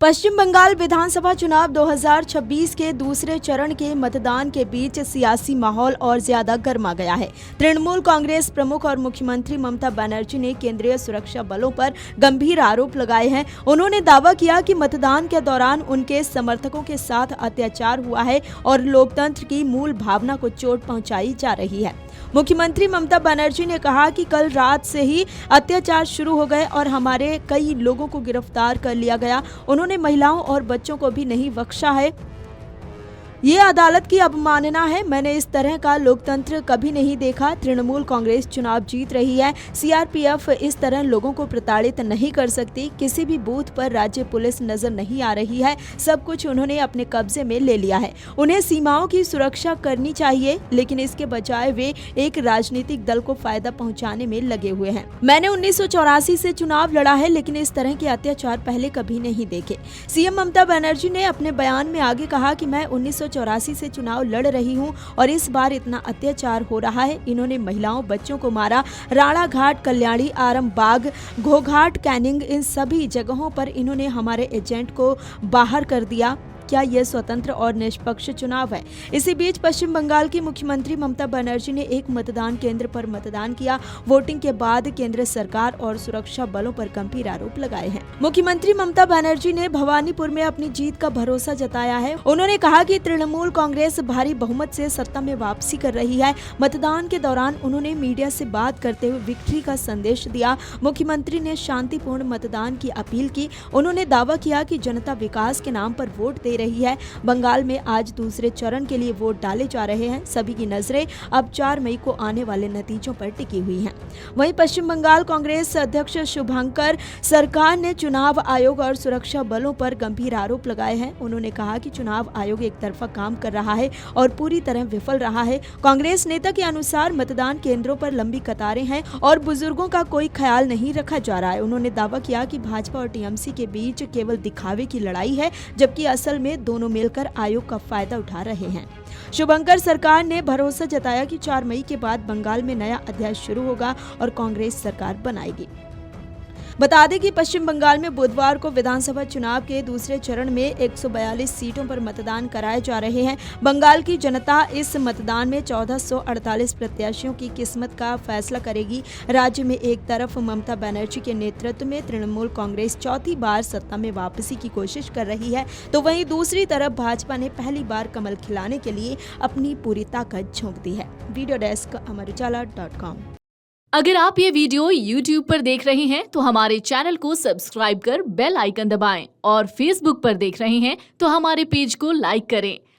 पश्चिम बंगाल विधानसभा चुनाव 2026 के दूसरे चरण के मतदान के बीच सियासी माहौल और ज्यादा गर्मा गया है। तृणमूल कांग्रेस प्रमुख और मुख्यमंत्री ममता बनर्जी ने केंद्रीय सुरक्षा बलों पर गंभीर आरोप लगाए हैं। उन्होंने दावा किया कि मतदान के दौरान उनके समर्थकों के साथ अत्याचार हुआ है और लोकतंत्र की मूल भावना को चोट पहुंचाई जा रही है। मुख्यमंत्री ममता बनर्जी ने कहा कि कल रात से ही अत्याचार शुरू हो गए और हमारे कई लोगों को गिरफ्तार कर लिया गया। उन्होंने महिलाओं और बच्चों को भी नहीं बख्शा है। ये अदालत की अवमानना है। मैंने इस तरह का लोकतंत्र कभी नहीं देखा। तृणमूल कांग्रेस चुनाव जीत रही है। सीआरपीएफ इस तरह लोगों को प्रताड़ित नहीं कर सकती। किसी भी बूथ पर राज्य पुलिस नजर नहीं आ रही है। सब कुछ उन्होंने अपने कब्जे में ले लिया है। उन्हें सीमाओं की सुरक्षा करनी चाहिए, लेकिन इसके बजाय वे एक राजनीतिक दल को फायदा पहुंचाने में लगे हुए हैं। मैंने 1984 से चुनाव लड़ा है, लेकिन इस तरह के अत्याचार पहले कभी नहीं देखे। सीएम ममता बनर्जी ने अपने बयान में आगे कहा कि मैं 1984 से चुनाव लड़ रही हूं और इस बार इतना अत्याचार हो रहा है। इन्होंने महिलाओं बच्चों को मारा। राणाघाट, कल्याणी, आरामबाग, घोघाट, कैनिंग, इन सभी जगहों पर इन्होंने हमारे एजेंट को बाहर कर दिया। क्या यह स्वतंत्र और निष्पक्ष चुनाव है? इसी बीच पश्चिम बंगाल की मुख्यमंत्री ममता बनर्जी ने एक मतदान केंद्र पर मतदान किया। वोटिंग के बाद केंद्र सरकार और सुरक्षा बलों पर गंभीर आरोप लगाए हैं। मुख्यमंत्री ममता बनर्जी ने भवानीपुर में अपनी जीत का भरोसा जताया है। उन्होंने कहा कि तृणमूल कांग्रेस भारी बहुमत से सत्ता में वापसी कर रही है। मतदान के दौरान उन्होंने मीडिया से बात करते हुए विक्ट्री का संदेश दिया। मुख्यमंत्री ने शांतिपूर्ण मतदान की अपील की। उन्होंने दावा किया कि जनता विकास के नाम पर वोट दे रही है। बंगाल में आज दूसरे चरण के लिए वोट डाले जा रहे हैं। सभी की नजरें अब 4 मई को आने वाले नतीजों पर टिकी हुई हैं। वहीं पश्चिम बंगाल कांग्रेस अध्यक्ष शुभंकर सरकार ने चुनाव आयोग और सुरक्षा बलों पर गंभीर आरोप लगाए हैं। उन्होंने कहा कि चुनाव आयोग एक तरफा काम कर रहा है और पूरी तरह विफल रहा है। कांग्रेस नेता के अनुसार मतदान केंद्रों पर लंबी कतारें हैं और बुजुर्गों का कोई ख्याल नहीं रखा जा रहा है। उन्होंने दावा किया कि भाजपा और टीएमसी के बीच केवल दिखावे की लड़ाई है, जबकि असल में दोनों मिलकर आयोग का फायदा उठा रहे हैं। शुभंकर सरकार ने भरोसा जताया कि 4 मई के बाद बंगाल में नया अध्याय शुरू होगा और कांग्रेस सरकार बनाएगी। बता दें कि पश्चिम बंगाल में बुधवार को विधानसभा चुनाव के दूसरे चरण में 142 सीटों पर मतदान कराए जा रहे हैं। बंगाल की जनता इस मतदान में 1448 प्रत्याशियों की किस्मत का फैसला करेगी। राज्य में एक तरफ ममता बनर्जी के नेतृत्व में तृणमूल कांग्रेस चौथी बार सत्ता में वापसी की कोशिश कर रही है, तो वहीं दूसरी तरफ भाजपा ने पहली बार कमल खिलाने के लिए अपनी पूरी ताकत झोंक दी है। Video desk amarujala.com। अगर आप ये वीडियो YouTube पर देख रहे हैं तो हमारे चैनल को सब्सक्राइब कर बेल आइकन दबाएं और Facebook पर देख रहे हैं तो हमारे पेज को लाइक करें।